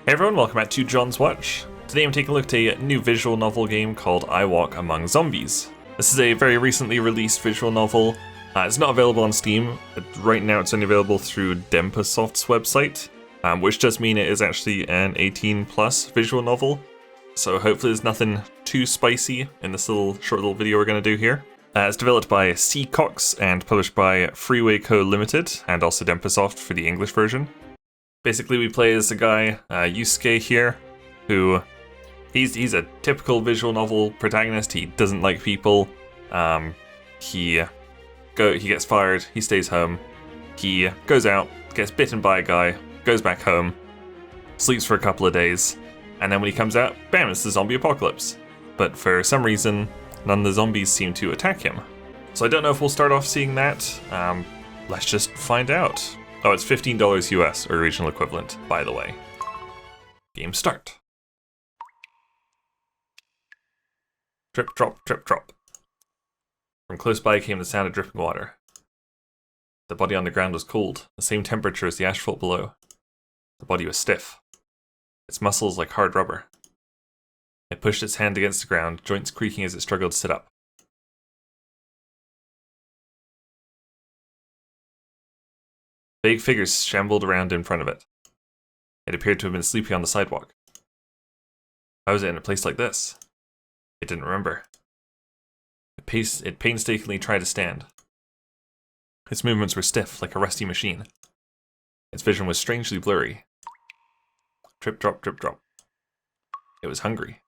Hey everyone, welcome back to John's Watch. Today I'm taking a look at a new visual novel game called I Walk Among Zombies. This is a very recently released visual novel. It's not available on Steam. Right now it's only available through Dempasoft's website, which does mean it is actually an 18 plus visual novel. So hopefully there's nothing too spicy in this short little video we're going to do here. It's developed by Seacox and published by Freeway Co Limited and also Dempasoft for the English version. Basically, we play as a guy, Yuusuke here, who he's a typical visual novel protagonist. He doesn't like people. He gets fired. He stays home. He goes out, gets bitten by a guy, goes back home, sleeps for a couple of days, and then when he comes out, bam! It's the zombie apocalypse. But for some reason, none of the zombies seem to attack him. So I don't know if we'll start off seeing that. Let's just find out. Oh, it's $15 US, or regional equivalent, by the way. Game start. Drip, drop, drip, drop. From close by came the sound of dripping water. The body on the ground was cold, the same temperature as the asphalt below. The body was stiff, its muscles like hard rubber. It pushed its hand against the ground, joints creaking as it struggled to sit up. Vague figures shambled around in front of it. It appeared to have been sleeping on the sidewalk. How was it in a place like this? It didn't remember. It painstakingly tried to stand. Its movements were stiff, like a rusty machine. Its vision was strangely blurry. Drip, drop, drip, drop. It was hungry.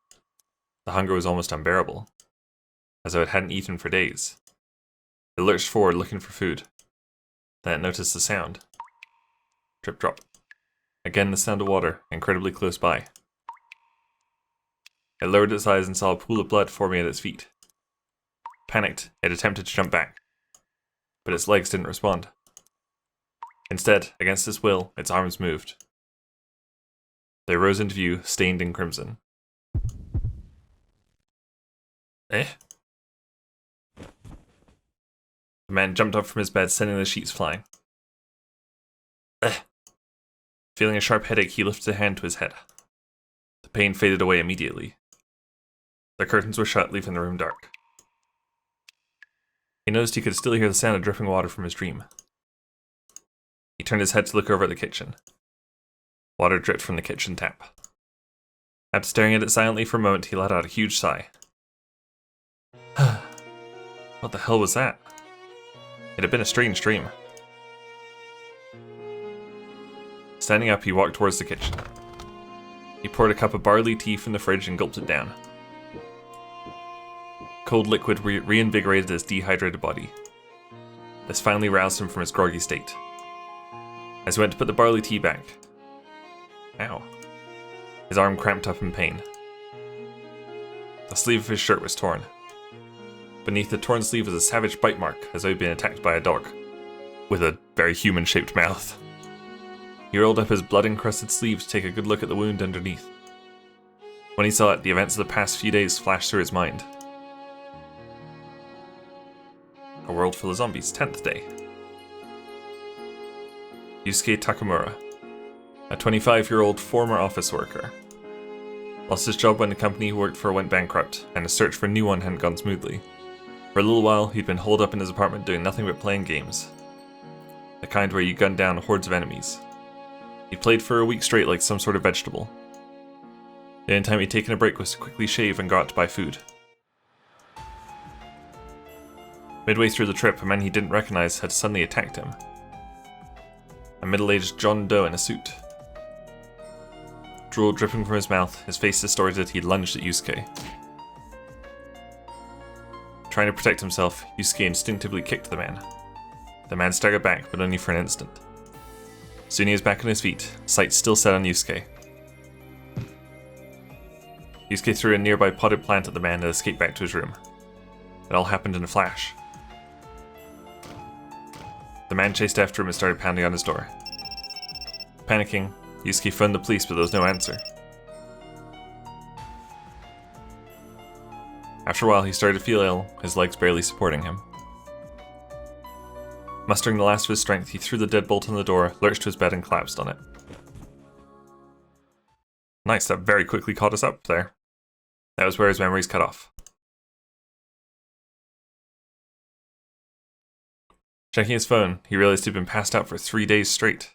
The hunger was almost unbearable, as though it hadn't eaten for days. It lurched forward looking for food. Then it noticed the sound. Drip, drop. Again the sound of water, incredibly close by. It lowered its eyes and saw a pool of blood forming at its feet. Panicked, it attempted to jump back, but its legs didn't respond. Instead, against its will, its arms moved. They rose into view, stained in crimson. Eh? The man jumped up from his bed, sending the sheets flying. Feeling a sharp headache, he lifted a hand to his head. The pain faded away immediately. The curtains were shut, leaving the room dark. He noticed he could still hear the sound of dripping water from his dream. He turned his head to look over at the kitchen. Water dripped from the kitchen tap. After staring at it silently for a moment, he let out a huge sigh. What the hell was that? It had been a strange dream. Standing up, he walked towards the kitchen. He poured a cup of barley tea from the fridge and gulped it down. Cold liquid reinvigorated his dehydrated body. This finally roused him from his groggy state. As he went to put the barley tea back, ow, his arm cramped up in pain. The sleeve of his shirt was torn. Beneath the torn sleeve was a savage bite mark, as though he'd been attacked by a dog, with a very human-shaped mouth. He rolled up his blood-encrusted sleeve to take a good look at the wound underneath. When he saw it, the events of the past few days flashed through his mind. A world full of zombies, 10th day. Yuusuke Takamura, a 25-year-old former office worker. Lost his job when the company he worked for went bankrupt, and his search for a new one hadn't gone smoothly. For a little while, he'd been holed up in his apartment doing nothing but playing games. The kind where you gun down hordes of enemies. He played for a week straight like some sort of vegetable. The only time he'd taken a break was to quickly shave and go out to buy food. Midway through the trip, a man he didn't recognize had suddenly attacked him. A middle-aged John Doe in a suit. Drool dripping from his mouth, his face distorted, he lunged at Yuusuke. Trying to protect himself, Yuusuke instinctively kicked the man. The man staggered back, but only for an instant. Soon he was back on his feet, sights still set on Yuusuke. Yuusuke threw a nearby potted plant at the man and escaped back to his room. It all happened in a flash. The man chased after him and started pounding on his door. Panicking, Yuusuke phoned the police, but there was no answer. After a while, he started to feel ill, his legs barely supporting him. Mustering the last of his strength, he threw the deadbolt on the door, lurched to his bed and collapsed on it. Nice, that very quickly caught us up there. That was where his memories cut off. Checking his phone, he realized he'd been passed out for 3 days straight.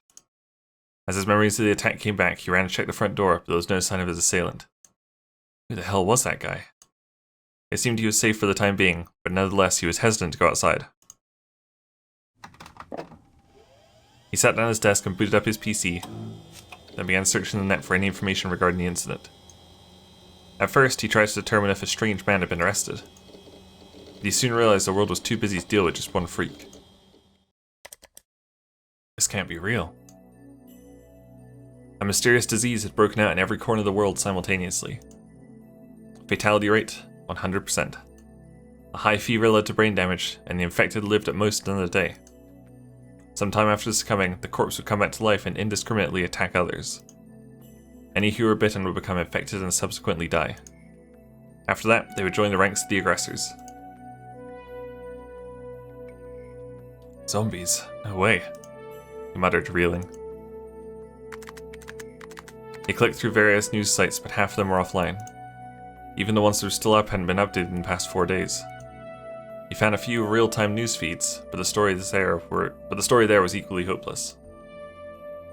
As his memories of the attack came back, he ran to check the front door, but there was no sign of his assailant. Who the hell was that guy? It seemed he was safe for the time being, but nonetheless he was hesitant to go outside. He sat down at his desk and booted up his PC, then began searching the net for any information regarding the incident. At first, he tried to determine if a strange man had been arrested, but he soon realized the world was too busy to deal with just one freak. This can't be real. A mysterious disease had broken out in every corner of the world simultaneously. Fatality rate, 100%. A high fever led to brain damage, and the infected lived at most another day. Sometime after succumbing, the corpse would come back to life and indiscriminately attack others. Any who were bitten would become infected and subsequently die. After that, they would join the ranks of the aggressors. Zombies? No way, he muttered, reeling. He clicked through various news sites, but half of them were offline. Even the ones that were still up hadn't been updated in the past 4 days. He found a few real-time news feeds, but the story there was equally hopeless.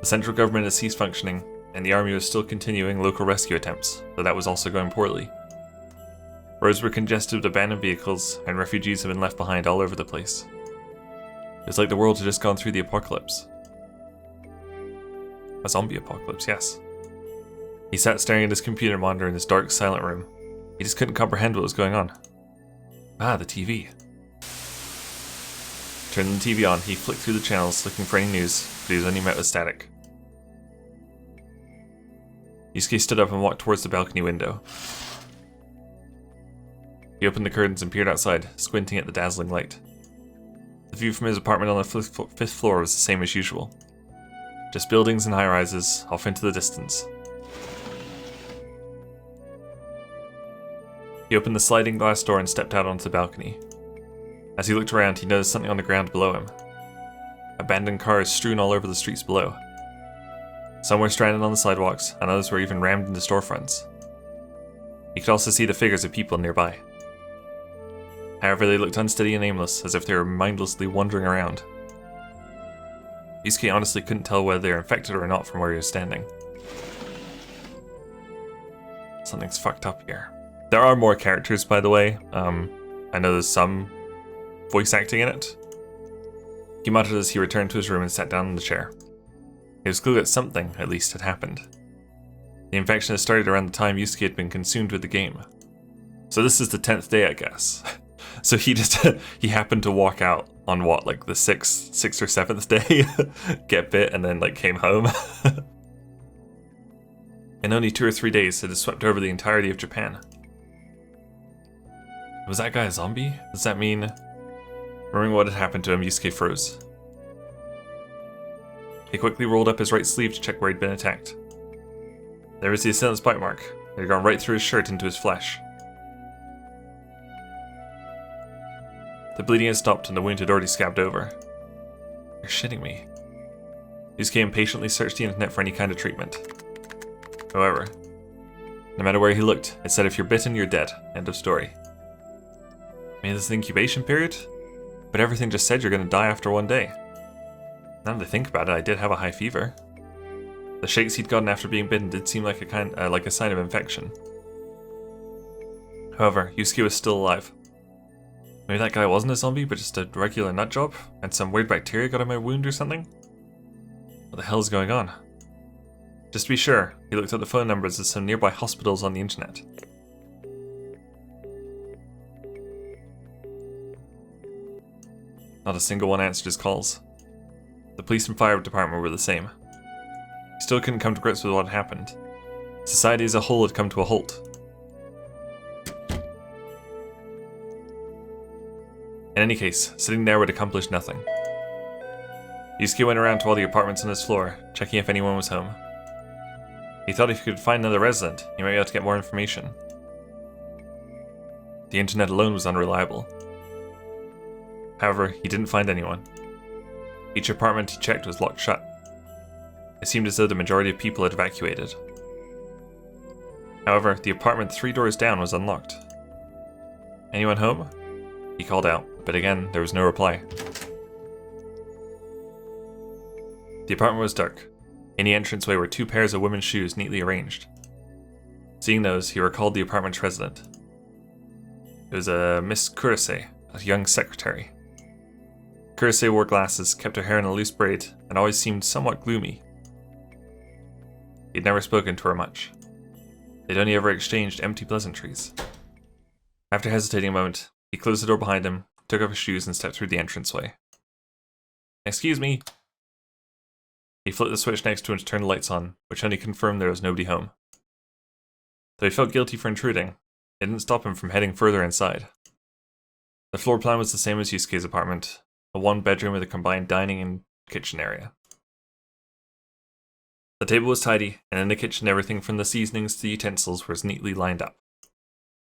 The central government had ceased functioning, and the army was still continuing local rescue attempts, but that was also going poorly. Roads were congested with abandoned vehicles, and refugees had been left behind all over the place. It was like the world had just gone through the apocalypse. A zombie apocalypse, yes. He sat staring at his computer monitor in his dark, silent room. He just couldn't comprehend what was going on. Ah, the TV. Turning the TV on, he flicked through the channels looking for any news, but he was only met with static. Yuusuke stood up and walked towards the balcony window. He opened the curtains and peered outside, squinting at the dazzling light. The view from his apartment on the fifth floor was the same as usual. Just buildings and high-rises, off into the distance. He opened the sliding glass door and stepped out onto the balcony. As he looked around, he noticed something on the ground below him. Abandoned cars strewn all over the streets below. Some were stranded on the sidewalks, and others were even rammed into storefronts. He could also see the figures of people nearby. However, they looked unsteady and aimless, as if they were mindlessly wandering around. Yuusuke honestly couldn't tell whether they were infected or not from where he was standing. Something's fucked up here. There are more characters, by the way. I know there's some voice acting in it. He muttered as he returned to his room and sat down in the chair. He was clear that something, at least, had happened. The infection had started around the time Yuusuke had been consumed with the game. So this is the 10th day, I guess. So he happened to walk out on what, like the 6th or 7th day? Get bit and then like came home? In only 2 or 3 days, it had swept over the entirety of Japan. Was that guy a zombie? Does that mean... Remembering what had happened to him, Yuusuke froze. He quickly rolled up his right sleeve to check where he'd been attacked. There was the assailant's bite mark. It had gone right through his shirt into his flesh. The bleeding had stopped and the wound had already scabbed over. You're shitting me. Yuusuke impatiently searched the internet for any kind of treatment. However, no matter where he looked, it said if you're bitten, you're dead. End of story. Maybe this is an incubation period? But everything just said you're gonna die after 1 day. Now that I think about it, I did have a high fever. The shakes he'd gotten after being bitten did seem like a sign of infection. However, Yuusuke was still alive. Maybe that guy wasn't a zombie, but just a regular nut job, and some weird bacteria got in my wound or something? What the hell is going on? Just to be sure, he looked up the phone numbers of some nearby hospitals on the internet. Not a single one answered his calls. The police and fire department were the same. He still couldn't come to grips with what had happened. Society as a whole had come to a halt. In any case, sitting there would accomplish nothing. Yuusuke went around to all the apartments on his floor, checking if anyone was home. He thought if he could find another resident, he might be able to get more information. The internet alone was unreliable. However, he didn't find anyone. Each apartment he checked was locked shut. It seemed as though the majority of people had evacuated. However, the apartment 3 doors down was unlocked. Anyone home? He called out, but again, there was no reply. The apartment was dark. In the entranceway were 2 pairs of women's shoes neatly arranged. Seeing those, he recalled the apartment's resident. It was a Miss Kurose, a young secretary. Kurose wore glasses, kept her hair in a loose braid, and always seemed somewhat gloomy. He'd never spoken to her much. They'd only ever exchanged empty pleasantries. After hesitating a moment, he closed the door behind him, took off his shoes, and stepped through the entranceway. "Excuse me." He flipped the switch next to him to turn the lights on, which only confirmed there was nobody home. Though he felt guilty for intruding, it didn't stop him from heading further inside. The floor plan was the same as Yusuke's apartment, a 1-bedroom with a combined dining and kitchen area. The table was tidy, and in the kitchen everything from the seasonings to the utensils was neatly lined up,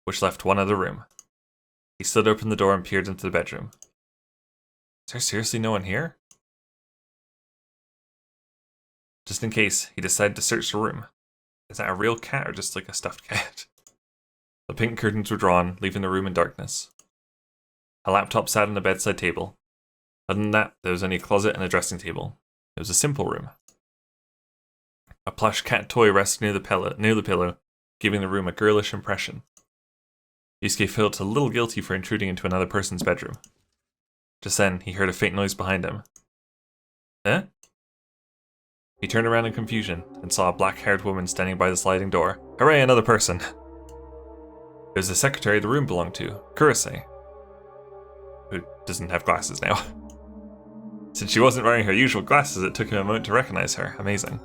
which left one other room. He slid open the door and peered into the bedroom. Is there seriously no one here? Just in case, he decided to search the room. Is that a real cat or just like a stuffed cat? The pink curtains were drawn, leaving the room in darkness. A laptop sat on the bedside table. Other than that, there was only a closet and a dressing table. It was a simple room. A plush cat toy rested near the pillow, giving the room a girlish impression. Yuusuke felt a little guilty for intruding into another person's bedroom. Just then, he heard a faint noise behind him. Eh? He turned around in confusion and saw a black-haired woman standing by the sliding door. Hooray, another person! It was the secretary the room belonged to, Kurose, who doesn't have glasses now. Since she wasn't wearing her usual glasses, it took him a moment to recognize her. Amazing.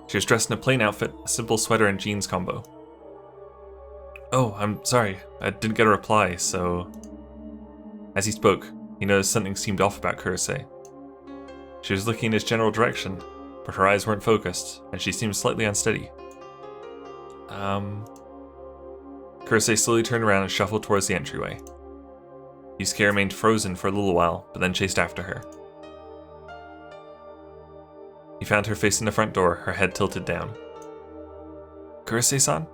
She was dressed in a plain outfit, a simple sweater and jeans combo. "Oh, I'm sorry, I didn't get a reply, so..." As he spoke, he noticed something seemed off about Kurose. She was looking in his general direction, but her eyes weren't focused, and she seemed slightly unsteady. Kurose slowly turned around and shuffled towards the entryway. Yuusuke remained frozen for a little while, but then chased after her. He found her facing the front door, her head tilted down. "Kurose-san?"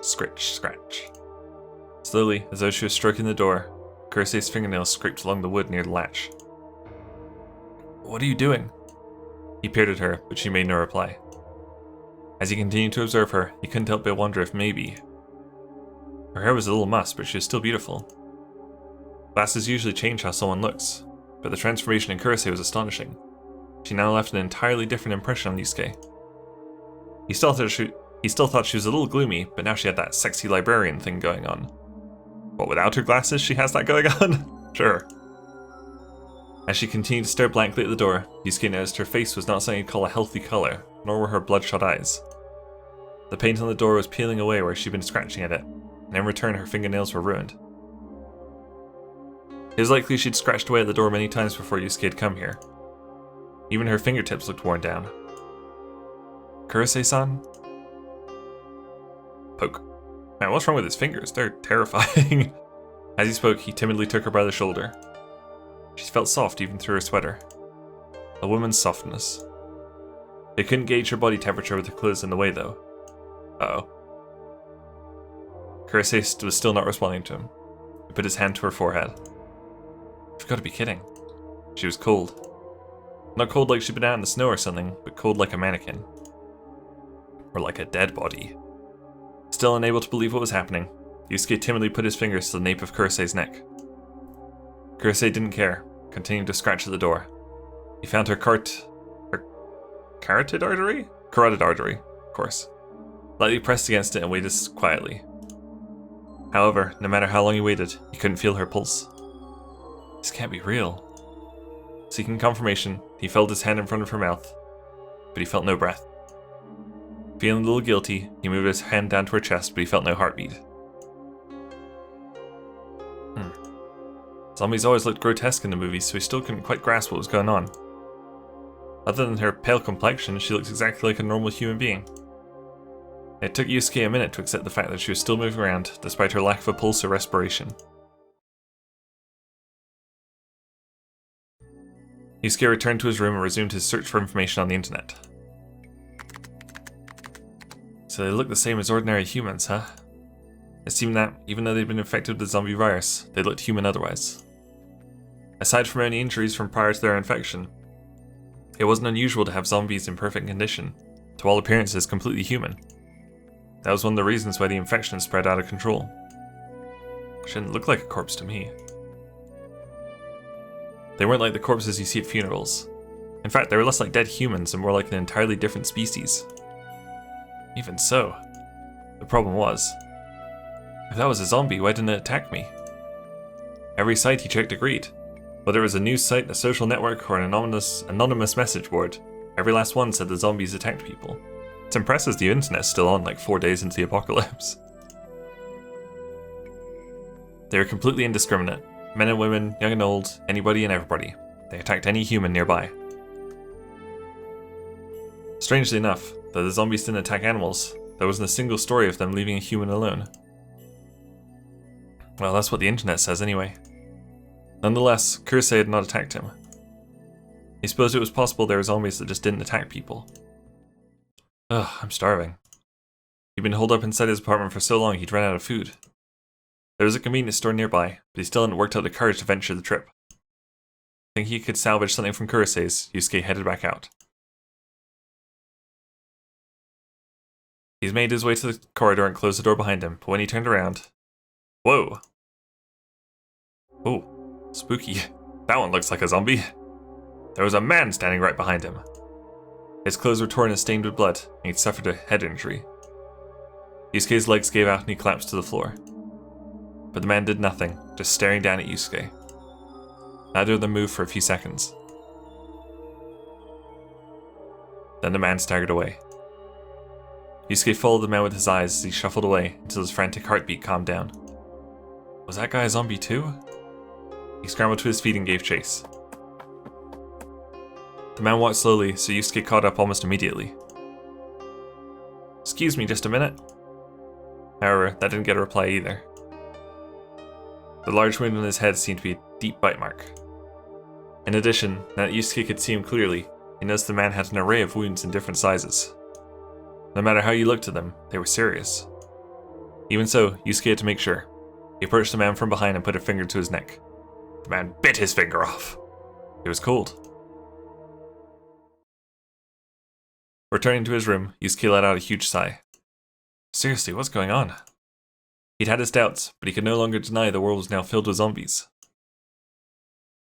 Scritch, scratch. Slowly, as though she was stroking the door, Kurose's fingernails scraped along the wood near the latch. "What are you doing?" He peered at her, but she made no reply. As he continued to observe her, he couldn't help but wonder if maybe... Her hair was a little mussed, but she was still beautiful. Glasses usually change how someone looks, but the transformation in Kurose was astonishing. She now left an entirely different impression on Yuusuke. He still thought she was a little gloomy, but now she had that sexy librarian thing going on. What, without her glasses she has that going on? Sure. As she continued to stare blankly at the door, Yuusuke noticed her face was not something you'd call a healthy color, nor were her bloodshot eyes. The paint on the door was peeling away where she'd been scratching at it, and in return her fingernails were ruined. It was likely she'd scratched away at the door many times before Yuusuke had come here. Even her fingertips looked worn down. "Kurose-san?" Poke. Man, what's wrong with his fingers? They're terrifying. As he spoke, he timidly took her by the shoulder. She felt soft even through her sweater. A woman's softness. They couldn't gauge her body temperature with her clothes in the way, though. Uh-oh. Kurose was still not responding to him. He put his hand to her forehead. You've got to be kidding. She was cold. Not cold like she'd been out in the snow or something, but cold like a mannequin. Or like a dead body. Still unable to believe what was happening, Yuusuke timidly put his fingers to the nape of Kurose's neck. Kurose didn't care, continuing to scratch at the door. He found her carotid artery? Carotid artery, of course. Lightly pressed against it and waited quietly. However, no matter how long he waited, he couldn't feel her pulse. This can't be real. Seeking confirmation, he felt his hand in front of her mouth, but he felt no breath. Feeling a little guilty, he moved his hand down to her chest, but he felt no heartbeat. Zombies always looked grotesque in the movies, so he still couldn't quite grasp what was going on. Other than her pale complexion, she looked exactly like a normal human being. It took Yuusuke a minute to accept the fact that she was still moving around, despite her lack of a pulse or respiration. Yuusuke returned to his room and resumed his search for information on the internet. So they look the same as ordinary humans, huh? It seemed that, even though they'd been infected with the zombie virus, they looked human otherwise. Aside from any injuries from prior to their infection, it wasn't unusual to have zombies in perfect condition, to all appearances completely human. That was one of the reasons why the infection spread out of control. Shouldn't look like a corpse to me. They weren't like the corpses you see at funerals. In fact, they were less like dead humans and more like an entirely different species. Even so, the problem was, if that was a zombie, why didn't it attack me? Every site he checked agreed. Whether it was a news site, a social network, or an anonymous message board, every last one said the zombies attacked people. It's impressive the internet's still on like 4 days into the apocalypse. They were completely indiscriminate. Men and women, young and old, anybody and everybody. They attacked any human nearby. Strangely enough, though the zombies didn't attack animals, there wasn't a single story of them leaving a human alone. Well, that's what the internet says anyway. Nonetheless, Kurosei had not attacked him. He supposed it was possible there were zombies that just didn't attack people. Ugh, I'm starving. He'd been holed up inside his apartment for so long he'd run out of food. There was a convenience store nearby, but he still hadn't worked out the courage to venture the trip. Thinking he could salvage something from Kurosei's, Yuusuke headed back out. He's made his way to the corridor and closed the door behind him, but when he turned around... Whoa! Oh, spooky. That one looks like a zombie. There was a man standing right behind him. His clothes were torn and stained with blood, and he'd suffered a head injury. Yusuke's legs gave out and he collapsed to the floor. But the man did nothing, just staring down at Yuusuke. Neither of them moved for a few seconds. Then the man staggered away. Yuusuke followed the man with his eyes as he shuffled away until his frantic heartbeat calmed down. Was that guy a zombie too? He scrambled to his feet and gave chase. The man walked slowly, so Yuusuke caught up almost immediately. Excuse me just a minute. However, that didn't get a reply either. The large wound on his head seemed to be a deep bite mark. In addition, now that Yuusuke could see him clearly, he noticed the man had an array of wounds in different sizes. No matter how you looked at them, they were serious. Even so, Yuusuke had to make sure. He approached the man from behind and put a finger to his neck. The man bit his finger off. It was cold. Returning to his room, Yuusuke let out a huge sigh. Seriously, what's going on? He'd had his doubts, but he could no longer deny the world was now filled with zombies.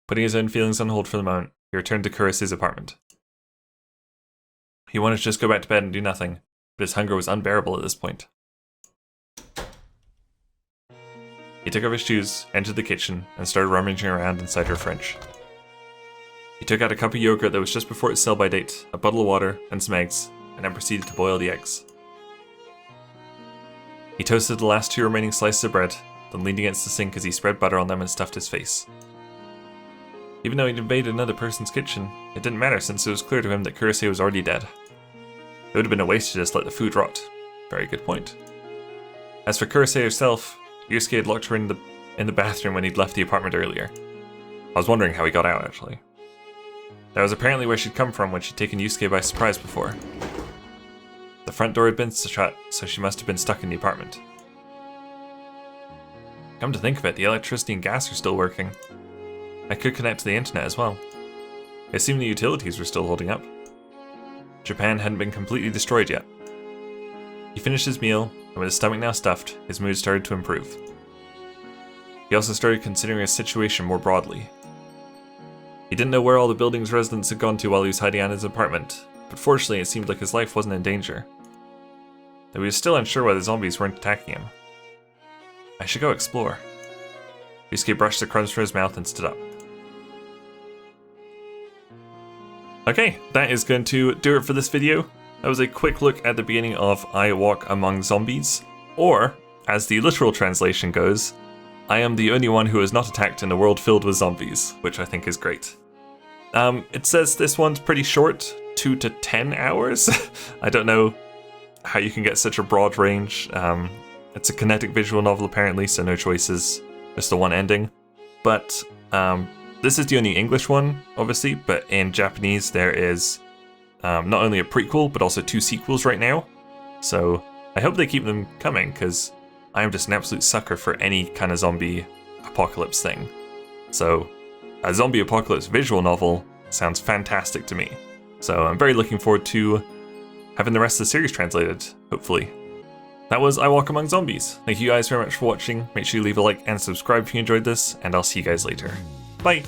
Putting his own feelings on hold for the moment, he returned to Kurosei's apartment. He wanted to just go back to bed and do nothing, but his hunger was unbearable at this point. He took off his shoes, entered the kitchen, and started rummaging around inside her fridge. He took out a cup of yogurt that was just before its sell-by date, a bottle of water, and some eggs, and then proceeded to boil the eggs. He toasted the last 2 remaining slices of bread, then leaned against the sink as he spread butter on them and stuffed his face. Even though he'd invaded another person's kitchen, it didn't matter since it was clear to him that Kurosei was already dead. It would have been a waste to just let the food rot. Very good point. As for Kurosei herself, Yuusuke had locked her in the bathroom when he'd left the apartment earlier. I was wondering how he got out, actually. That was apparently where she'd come from when she'd taken Yuusuke by surprise before. The front door had been shut, so she must have been stuck in the apartment. Come to think of it, the electricity and gas are still working. I could connect to the internet as well. It seemed the utilities were still holding up. Japan hadn't been completely destroyed yet. He finished his meal, and with his stomach now stuffed, his mood started to improve. He also started considering his situation more broadly. He didn't know where all the building's residents had gone to while he was hiding out in his apartment, but fortunately it seemed like his life wasn't in danger. Though he was still unsure why the zombies weren't attacking him. I should go explore. Yuusuke brushed the crumbs from his mouth and stood up. Okay, that is going to do it for this video. That was a quick look at the beginning of I Walk Among Zombies, or, as the literal translation goes, I am the only one who is not attacked in a world filled with zombies, which I think is great. It says this one's pretty short, 2 to 10 hours. I don't know how you can get such a broad range. It's a kinetic visual novel apparently, so no choices, just the one ending. But this is the only English one, obviously, but in Japanese there is not only a prequel, but also 2 sequels right now. So I hope they keep them coming, because I am just an absolute sucker for any kind of zombie apocalypse thing. So, a zombie apocalypse visual novel sounds fantastic to me. So I'm very looking forward to having the rest of the series translated, hopefully. That was I Walk Among Zombies. Thank you guys very much for watching. Make sure you leave a like and subscribe if you enjoyed this, and I'll see you guys later. Bye!